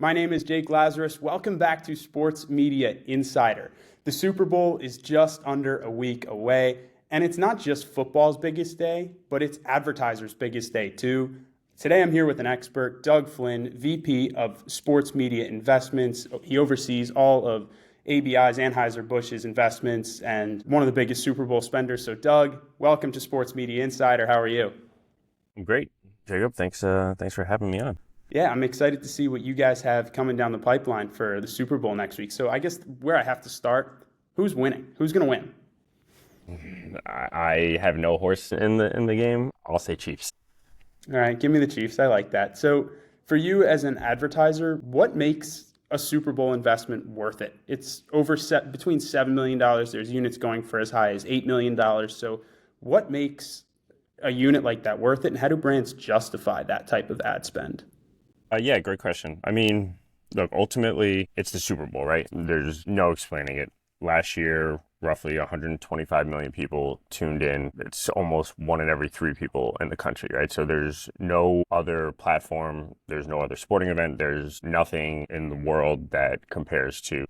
My name is Jake Lazarus. Welcome back to Sports Media Insider. The Super Bowl is just under a week away, and it's not just football's biggest day, but it's advertisers' biggest day too. Today I'm here with an expert, Doug Flynn, VP of Sports Media Investments. He oversees all of ABI's Anheuser-Busch's investments and one of the biggest Super Bowl spenders. So Doug, welcome to Sports Media Insider. How are you? Great, Jacob. Thanks for having me on. Yeah, I'm excited to see what you guys have coming down the pipeline for the Super Bowl next week. So I guess where I have to start, who's winning? Who's going to win? I have no horse in the game. I'll say Chiefs. All right, give me the Chiefs. I like that. So for you as an advertiser, what makes a Super Bowl investment worth it? It's between $7 million. There's units going for as high as $8 million. So what makes a unit like that worth it, and how do brands justify that type of ad spend? Yeah, great question. I mean, look, ultimately, it's the Super Bowl, right? There's no explaining it. Last year, roughly 125 million people tuned in. It's almost 1 in every 3 people in the country, right? So there's no other platform, there's no other sporting event, there's nothing in the world that compares to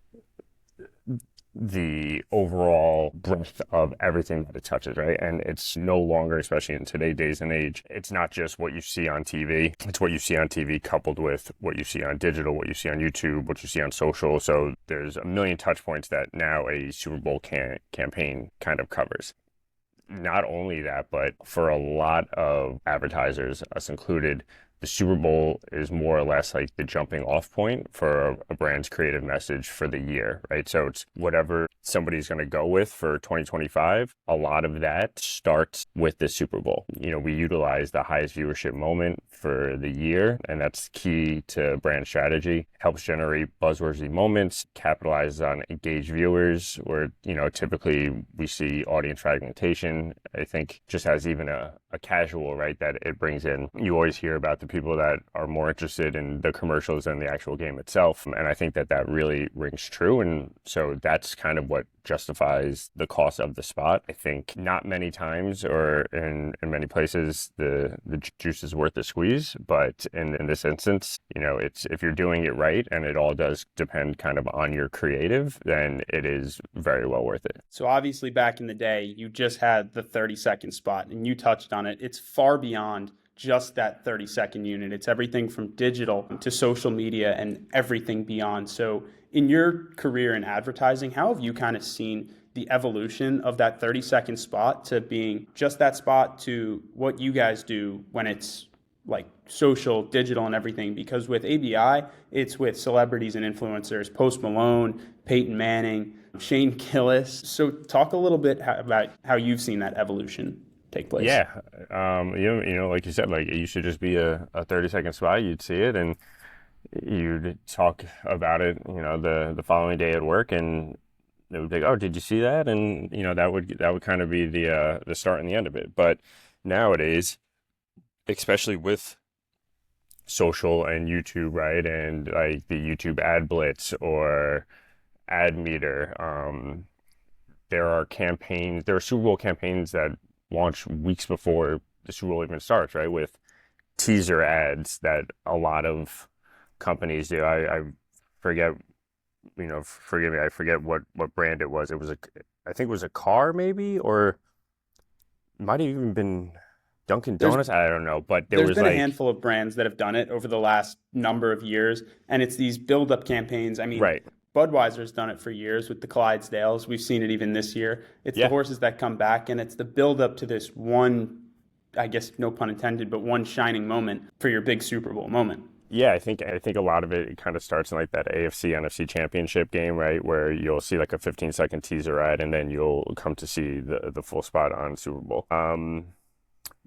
the overall breadth of everything that it touches, right? And it's no longer, especially in today's days and age, it's not just what you see on TV. It's what you see on TV coupled with what you see on digital, what you see on YouTube, what you see on social. So there's a million touch points that now a Super Bowl campaign kind of covers. Not only that, but for a lot of advertisers, us included, the Super Bowl is more or less like the jumping off point for a brand's creative message for the year, right? So it's whatever somebody's going to go with for 2025. A lot of that starts with the Super Bowl. You know, we utilize the highest viewership moment for the year, and that's key to brand strategy. Helps generate buzzworthy moments, capitalizes on engaged viewers, where, you know, typically we see audience fragmentation. I think just as even a casual, right, that it brings in. You always hear about the people that are more interested in the commercials than the actual game itself. And I think that really rings true. And so that's kind of what justifies the cost of the spot. I think not many times or in many places the juice is worth the squeeze. But in this instance, you know, it's if you're doing it right and it all does depend kind of on your creative, then it is very well worth it. So obviously back in the day, you just had the 30-second spot and you touched on it. It's far beyond just that 30-second unit. It's everything from digital to social media and everything beyond. So in your career in advertising, how have you kind of seen the evolution of that 30-second spot to being just that spot to what you guys do when it's like social, digital, and everything? Because with ABI, it's with celebrities and influencers, Post Malone, Peyton Manning, Shane Gillis. So talk a little bit about how you've seen that evolution take place. Yeah. You know, like you said, like it used to just be a 30-second spot. You'd see it and you'd talk about it, you know, the following day at work, and they would be like, oh, did you see that? And, you know, that would kind of be the start and the end of it. But nowadays, especially with social and YouTube, right, and like the YouTube ad blitz or ad meter, there are Super Bowl campaigns that launch weeks before the Super Bowl even starts, right, with teaser ads that a lot of companies do. I forget, you know, forgive me, I forget what brand it was. I think it was a car maybe, or it might have even been Dunkin' Donuts. I don't know, but there's been a handful of brands that have done it over the last number of years, and it's these build-up campaigns. I mean, right. Budweiser's done it for years with the Clydesdales. We've seen it even this year. It's the horses that come back, and it's the build-up to this one, I guess no pun intended, but one shining moment for your big Super Bowl moment. Yeah, I think a lot of it kind of starts in like that AFC NFC championship game, right, where you'll see like a 15-second teaser ad, and then you'll come to see the full spot on Super Bowl.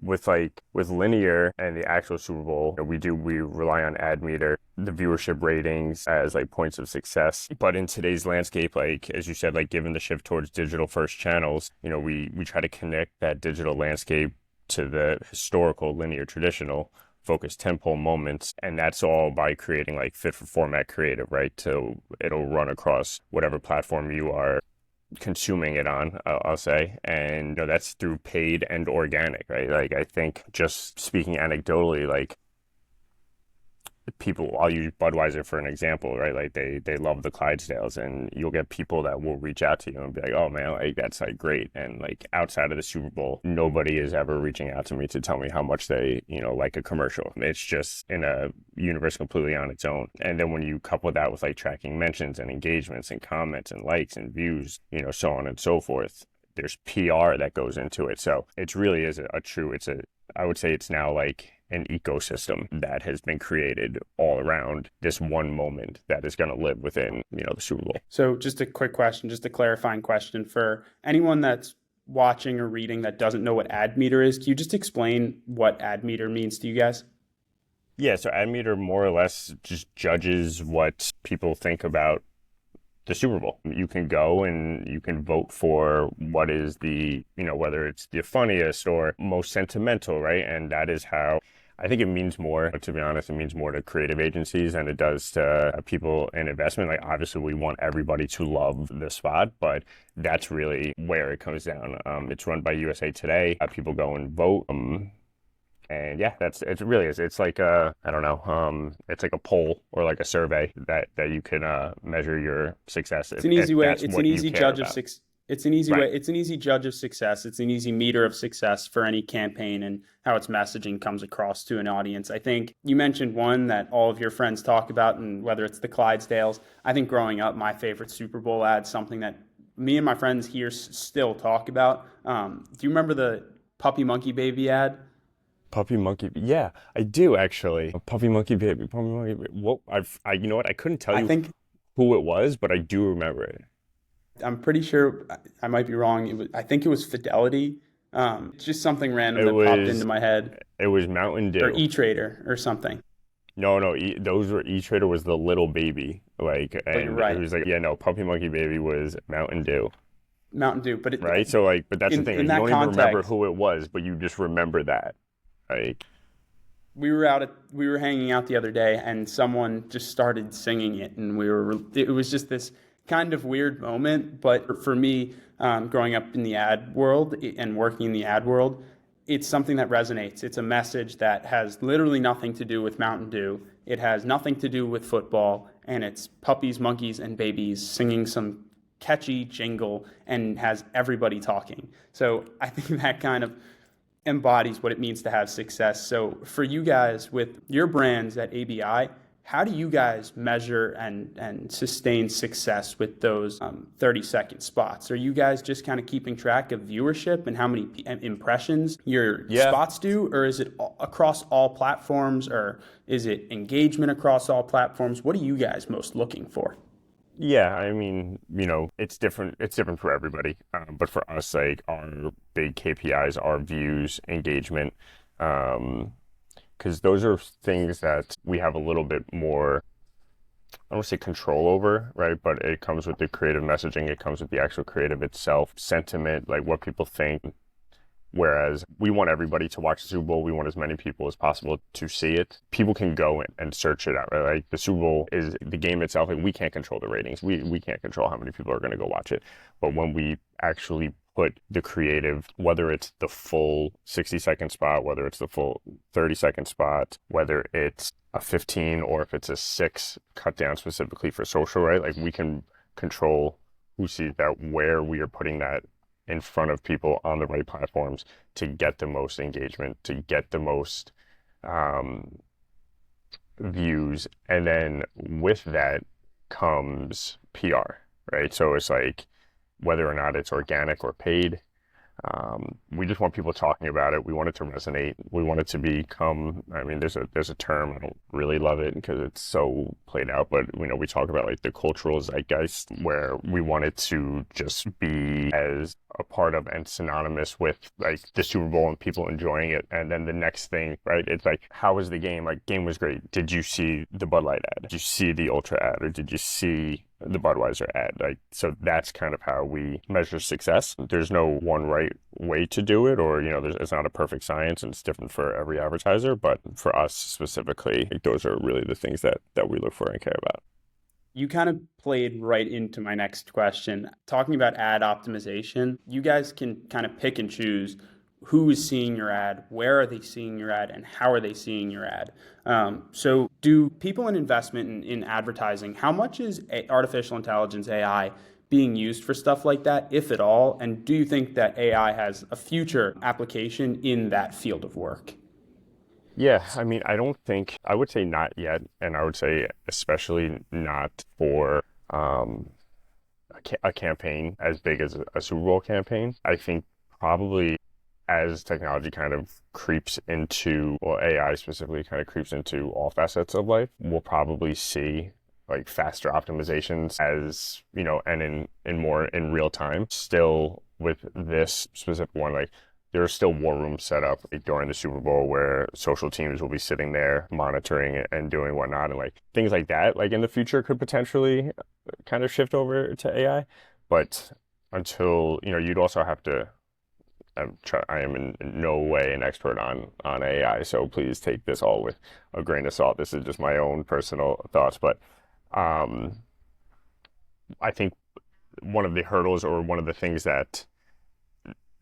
With linear and the actual Super Bowl, we rely on ad meter, the viewership ratings as like points of success. But in today's landscape, like as you said, like given the shift towards digital first channels, you know, we try to connect that digital landscape to the historical linear traditional focused tentpole moments, and that's all by creating like fit for format creative, right? So it'll run across whatever platform you are consuming it on, I'll say, and you know, that's through paid and organic, right? Like I think just speaking anecdotally, like people, I'll use Budweiser for an example, right? Like they love the Clydesdales, and you'll get people that will reach out to you and be like, "Oh man, like that's like great." And like outside of the Super Bowl, nobody is ever reaching out to me to tell me how much they, like a commercial. It's just in a universe completely on its own. And then when you couple that with like tracking mentions and engagements and comments and likes and views, so on and so forth, there's PR that goes into it. So it really is a true, I would say it's now like an ecosystem that has been created all around this one moment that is going to live within, the Super Bowl. So just a quick question, just a clarifying question for anyone that's watching or reading that doesn't know what ad meter is. Can you just explain what ad meter means to you guys? Yeah, so ad meter more or less just judges what people think about the Super Bowl. You can go and you can vote for what is the, whether it's the funniest or most sentimental, right? And that is how I think it means more, to be honest, it means more to creative agencies than it does to people in investment. Like, obviously, we want everybody to love the spot, but that's really where it comes down. It's run by USA Today. People go and vote. And yeah, it really is. It's like I don't know, it's like a poll or like a survey that you can measure your success It's if, an if easy way. that's It's what an you easy care judge of about. six. It's an easy Right. way. It's an easy judge of success. It's an easy meter of success for any campaign and how its messaging comes across to an audience. I think you mentioned one that all of your friends talk about, and whether it's the Clydesdales. I think growing up, my favorite Super Bowl ad, something that me and my friends here still talk about. Do you remember the Puppy Monkey Baby ad? Puppy monkey, yeah, I do actually. Puppy monkey baby, puppy monkey baby. What you know what? I couldn't tell I you think who it was, but I do remember it. I'm pretty sure I might be wrong. I think it was Fidelity. It's just something random It that popped was into my head, it was Mountain or Dew. E Trader or something. No, no, those were E-Trader was the little baby, like, But you're and it right, was like, yeah, no, Puppy Monkey Baby was Mountain Dew, Mountain Dew. But right? So like, but that's the thing, in like, you that don't even remember context, who it was, but you just remember that, like, we were hanging out the other day, and someone just started singing it, and it was just this kind of weird moment. But for me, growing up in the ad world and working in the ad world, it's something that resonates. It's a message that has literally nothing to do with Mountain Dew. It has nothing to do with football, and it's puppies, monkeys, and babies singing some catchy jingle and has everybody talking. So I think that kind of embodies what it means to have success. So for you guys with your brands at ABI, how do you guys measure and sustain success with those 30-second spots? Are you guys just kind of keeping track of viewership and how many impressions your yeah, spots do, or is it across all platforms, or is it engagement across all platforms? What are you guys most looking for? yeah. I mean, it's different. It's different for everybody. But for us, like our big KPIs are views, engagement, because those are things that we have a little bit more. I don't want to say control over, right? But it comes with the creative messaging. It comes with the actual creative itself, sentiment, like what people think. Whereas we want everybody to watch the Super Bowl. We want as many people as possible to see it. People can go and search it out, right? Like the Super Bowl is the game itself. Like we can't control the ratings. We can't control how many people are going to go watch it. But when we actually put the creative, whether it's the full 60-second spot, whether it's the full 30-second spot, whether it's a 15 or if it's a 6 cut down specifically for social, right? Like we can control who sees that, where we are putting that in front of people on the right platforms to get the most engagement, to get the most um, views. And then with that comes PR, right? So it's like whether or not it's organic or paid, we just want people talking about it. We want it to resonate. We want it to become, I mean, there's a term, I don't really love it because it's so played out, but we talk about like the cultural zeitgeist where we want it to just be as a part of and synonymous with like the Super Bowl and people enjoying it. And then the next thing, right? It's like, how was the game? Like, game was great. Did you see the Bud Light ad? Did you see the Ultra ad? Or did you see the Budweiser ad? Like, so that's kind of how we measure success. There's no one right way to do it, or it's not a perfect science, and it's different for every advertiser. But for us specifically, like, those are really the things that we look for and care about. You kind of played right into my next question. Talking about ad optimization, you guys can kind of pick and choose who is seeing your ad, where are they seeing your ad, and how are they seeing your ad. So Do people in investment in advertising, how much is artificial intelligence, AI, being used for stuff like that, if at all? And do you think that AI has a future application in that field of work? Yeah, I mean, I don't think, I would say not yet, and I would say especially not for a campaign as big as a Super Bowl campaign. I think probably as technology kind of creeps into, or AI specifically kind of creeps into all facets of life, we'll probably see like faster optimizations as, and in more in real time. Still with this specific one, like there are still war rooms set up like, during the Super Bowl where social teams will be sitting there monitoring it and doing whatnot, and like things like that, like in the future could potentially kind of shift over to AI. But until, you'd also have to I am in no way an expert on AI, so please take this all with a grain of salt. This is just my own personal thoughts, but um, I think one of the hurdles or one of the things that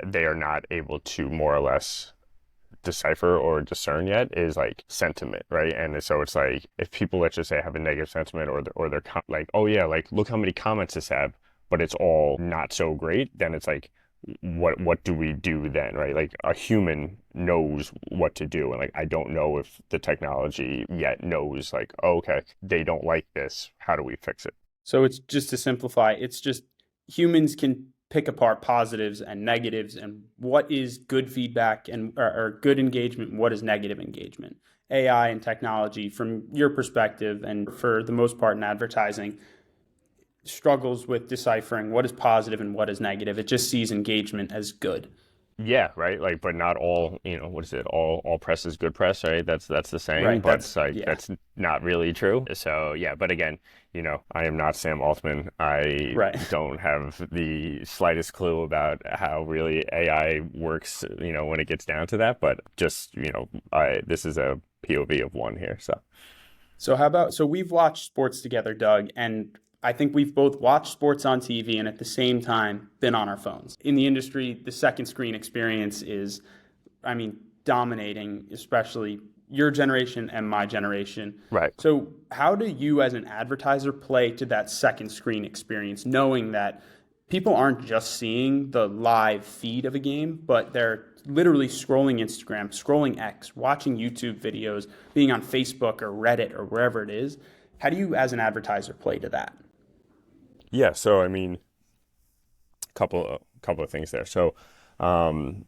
they are not able to more or less decipher or discern yet is like sentiment, right? And so it's like if people, let's just say, have a negative sentiment, or they're like, oh yeah, like look how many comments this have, but it's all not so great, then it's like what do we do then, right? Like a human knows what to do, and like I don't know if the technology yet knows like, oh, okay, they don't like this, how do we fix it? So it's just to simplify, it's just humans can pick apart positives and negatives and what is good feedback or good engagement and what is negative engagement. AI and technology, from your perspective, and for the most part in advertising, struggles with deciphering what is positive and what is negative. It just sees engagement as good. Yeah, right. Like, but not all, what is it? All press is good press, right? That's the saying, Right. but That's, like yeah. that's not really true. So yeah, but again, I am not Sam Altman. I Right. don't have the slightest clue about how really AI works, when it gets down to that. But just, I this is a POV of one here. So So how about, so we've watched sports together, Doug, and I think we've both watched sports on TV and at the same time been on our phones. In the industry, the second screen experience is, I mean, dominating, especially your generation and my generation. right. So how do you as an advertiser play to that second screen experience, knowing that people aren't just seeing the live feed of a game, but they're literally scrolling Instagram, scrolling X, watching YouTube videos, being on Facebook or Reddit or wherever it is? How do you, as an advertiser, play to that? Yeah. So I mean, couple of things there. So um,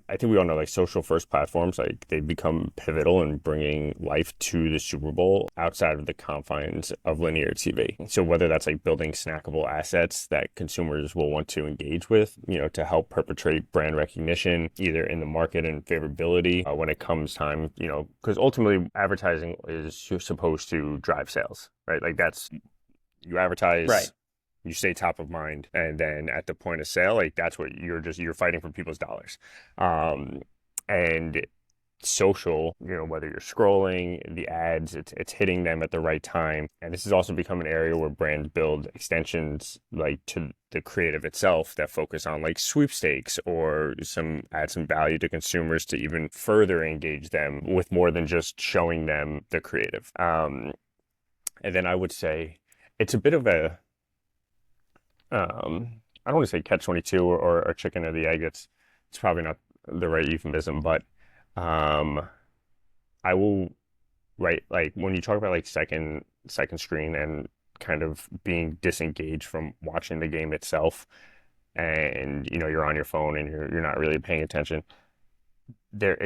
I think we all know like social first platforms, like they become pivotal in bringing life to the Super Bowl outside of the confines of linear TV. So whether that's like building snackable assets that consumers will want to engage with, to help perpetrate brand recognition, either in the market and favorability when it comes time, because ultimately advertising is supposed to drive sales, right? Like that's you Right. advertise, you stay top of mind, and then at the point of sale, like that's what you're fighting for people's dollars. um and social, whether you're scrolling the ads, it's hitting them at the right time. And this has also become an area where brands build extensions like to the creative itself that focus on like sweepstakes or add some value to consumers to even further engage them with more than just showing them the creative. And then I would say it's a bit of a I don't want to say catch 22 or chicken or the egg. It's probably not the right euphemism, but um, I will right like when you talk about like second screen and kind of being disengaged from watching the game itself, and you're on your phone and you're not really paying attention. There,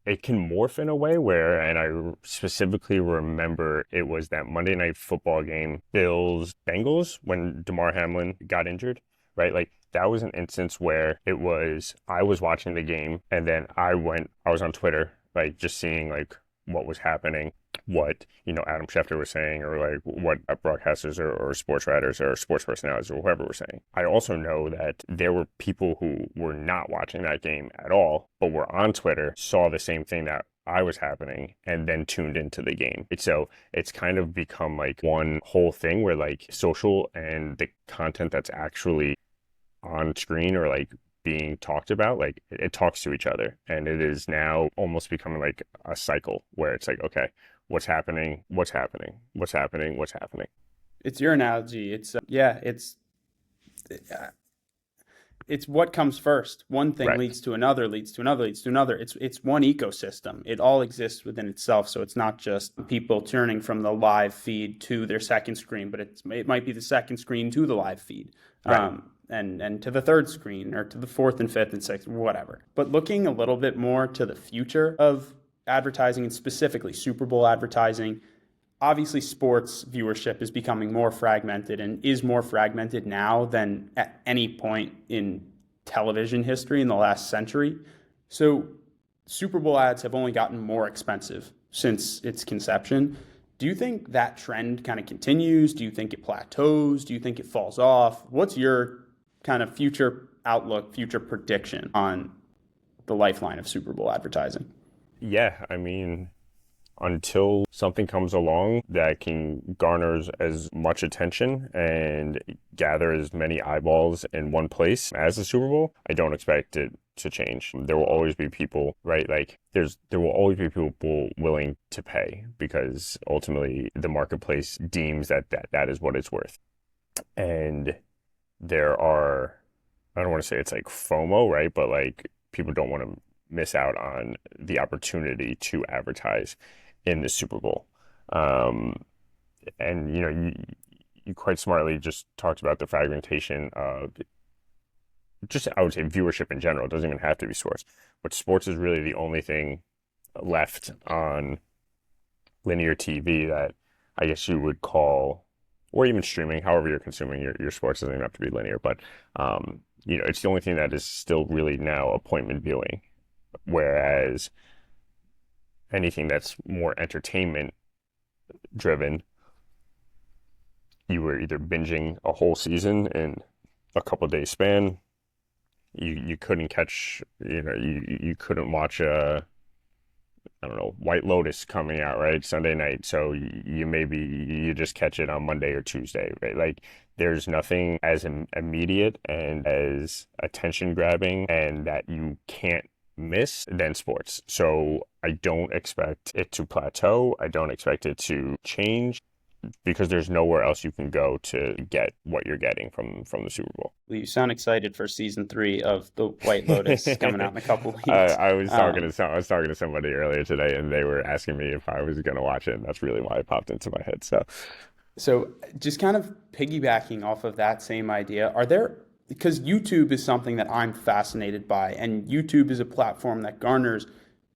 it can morph in a way where, and I specifically remember it was that Monday Night Football game, Bills Bengals, when Damar Hamlin got injured, right? Like that was an instance where I was watching the game and then I was on Twitter, like just seeing like what was happening, what, Adam Schefter was saying, or like what broadcasters or sports writers or sports personalities or whoever were saying. I also know that there were people who were not watching that game at all, but were on Twitter, saw the same thing that I was happening, and then tuned into the game. So it's kind of become like one whole thing where like social and the content that's actually on screen or like being talked about, like it talks to each other. And it is now almost becoming like a cycle where it's like, okay, what's happening? What's happening? What's happening? What's happening? It's your analogy. Yeah, it's what comes first. One thing Right. leads to another, leads to another, leads to another. It's one ecosystem. It all exists within itself. So it's not just people turning from the live feed to their second screen, but it might be the second screen to the live feed, Right. and to the third screen or to the fourth and fifth and sixth, whatever. But looking a little bit more to the future of advertising and specifically Super Bowl advertising, obviously sports viewership is becoming more fragmented and is more fragmented now than at any point in television history in the last century. So Super Bowl ads have only gotten more expensive since its conception. Do you think that trend kind of continues? Do you think it plateaus? Do you think it falls off? What's your kind of future outlook, future prediction on the lifeline of Super Bowl advertising? Yeah, I mean, until something comes along that can garner as much attention and gather as many eyeballs in one place as the Super Bowl, I don't expect it to change. There will always be people, right? Like there will always be people willing to pay because ultimately the marketplace deems that is what it's worth. And there are, I don't want to say it's like FOMO, right? But like people don't want to miss out on the opportunity to advertise in the Super Bowl. Um, and you quite smartly just talked about the fragmentation of just, I would say, viewership in general. It doesn't even have to be sports, but sports is really the only thing left on linear TV that I guess you would call, or even streaming, however you're consuming your sports doesn't even have to be linear, but it's the only thing that is still really now appointment viewing. Whereas anything that's more entertainment driven, you were either binging a whole season in a couple of days span. You couldn't catch, you couldn't watch I don't know, White Lotus coming out, right? Sunday night. So you just catch it on Monday or Tuesday, right? Like there's nothing as immediate and as attention grabbing and that you can't miss than sports. So I don't expect it to plateau. I don't expect it to change because there's nowhere else you can go to get what you're getting from the Super Bowl. You sound excited for season 3 of the White Lotus coming out in a couple of weeks. I was talking to somebody earlier today, and they were asking me if I was going to watch it, and that's really why it popped into my head. So just kind of piggybacking off of that same idea, because YouTube is something that I'm fascinated by, and YouTube is a platform that garners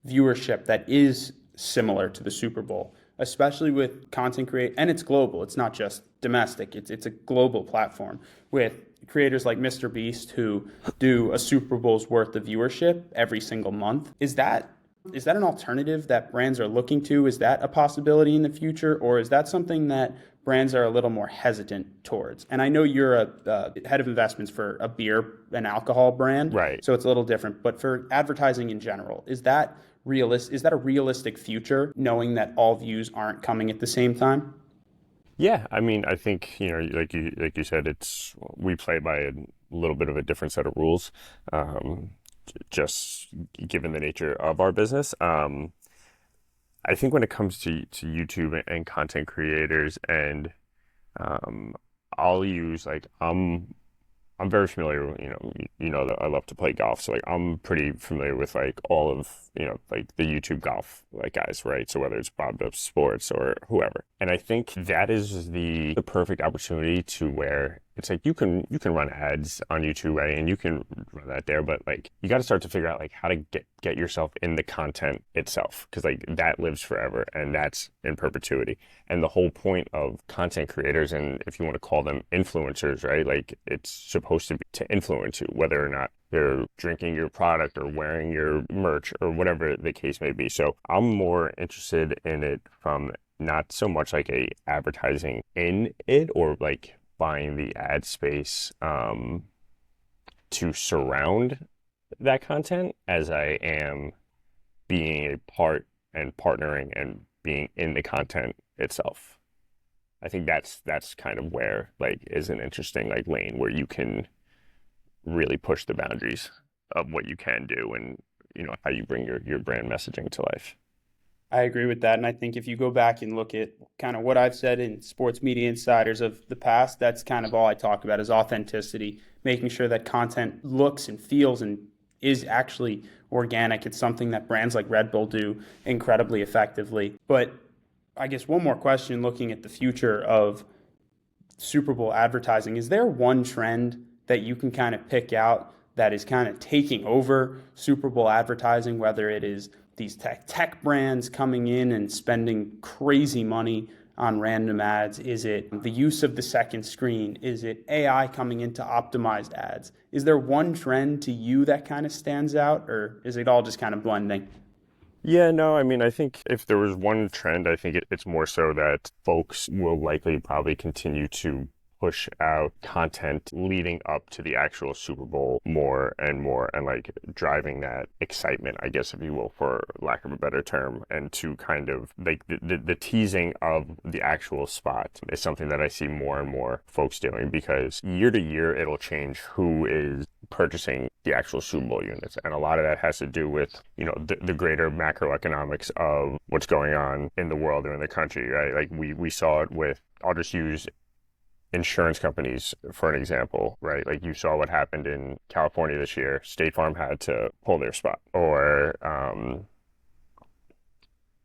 viewership that is similar to the Super Bowl, especially with content create, and it's global. It's not just domestic. It's a global platform with creators like Mr. Beast who do a Super Bowl's worth of viewership every single month. Is that an alternative that brands are looking to? Is that a possibility in the future, or is that something that brands are a little more hesitant towards? And I know you're a head of investments for a beer and alcohol brand, Right. so it's a little different. But for advertising in general, is that a realistic future, knowing that all views aren't coming at the same time? Yeah, I mean, I think, like you said, we play by a little bit of a different set of rules, just given the nature of our business. I think when it comes to YouTube and content creators, and um, I'll use like I'm very familiar with, that I love to play golf. So like I'm pretty familiar with like all of, like the YouTube golf like guys, right? So whether it's Bob Dubs Sports or whoever. And I think that is the perfect opportunity to where it's like you can run ads on YouTube, right? And you can run that there, but like you got to start to figure out like how to get yourself in the content itself, because like that lives forever and that's in perpetuity. And the whole point of content creators, and if you want to call them influencers, right? Like it's supposed to be to influence you, whether or not they're drinking your product or wearing your merch or whatever the case may be. So I'm more interested in it from not so much like a advertising in it or like buying the ad space to surround that content as I am being a part and partnering and being in the content itself. I think that's kind of where like is an interesting like lane where you can really push the boundaries of what you can do and how you bring your brand messaging to life. I agree with that. And I think if you go back and look at kind of what I've said in sports media insiders of the past, that's kind of all I talk about is authenticity, making sure that content looks and feels and is actually organic. It's something that brands like Red Bull do incredibly effectively. But I guess one more question looking at the future of Super Bowl advertising, is there one trend that you can kind of pick out that is kind of taking over Super Bowl advertising, whether it is these tech brands coming in and spending crazy money on random ads? Is it the use of the second screen? Is it AI coming into optimized ads? Is there one trend to you that kind of stands out, or is it all just kind of blending? Yeah, no, I mean, I think if there was one trend, I think it's more so that folks will likely probably continue to push out content leading up to the actual Super Bowl more and more, and like driving that excitement, I guess, if you will, for lack of a better term, and to kind of like the teasing of the actual spot is something that I see more and more folks doing, because year to year it'll change who is purchasing the actual Super Bowl units. And a lot of that has to do with, the greater macroeconomics of what's going on in the world or in the country, right? Like we saw it with, I'll just use insurance companies for an example, right? Like you saw what happened in California this year. State Farm had to pull their spot, or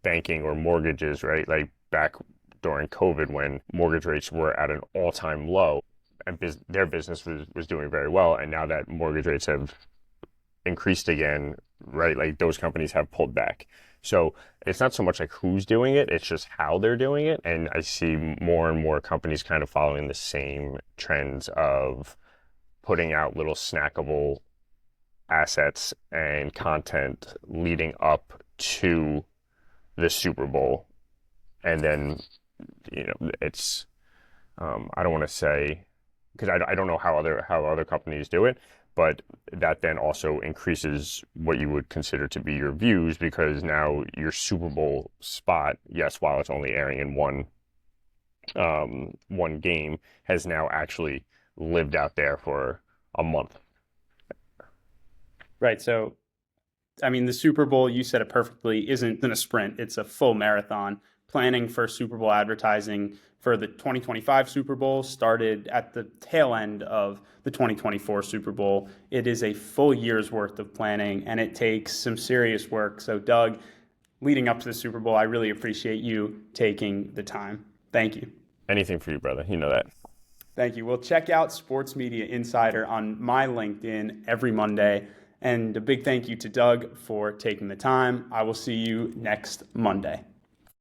banking or mortgages, right? Like back during COVID when mortgage rates were at an all-time low and their business was doing very well. And now that mortgage rates have increased again, right? Like those companies have pulled back. So it's not so much like who's doing it, it's just how they're doing it. And I see more and more companies kind of following the same trends of putting out little snackable assets and content leading up to the Super Bowl. And then, it's, I don't want to say, because I don't know how other companies do it, but that then also increases what you would consider to be your views, because now your Super Bowl spot, yes, while it's only airing in one game, has now actually lived out there for a month. Right. So, I mean, the Super Bowl, you said it perfectly, isn't a sprint, it's a full marathon. Planning for Super Bowl advertising for the 2025 Super Bowl started at the tail end of the 2024 Super Bowl. It is a full year's worth of planning, and it takes some serious work. So, Doug, leading up to the Super Bowl, I really appreciate you taking the time. Thank you. Anything for you, brother. You know that. Thank you. Well, check out Sports Media Insider on my LinkedIn every Monday. And a big thank you to Doug for taking the time. I will see you next Monday.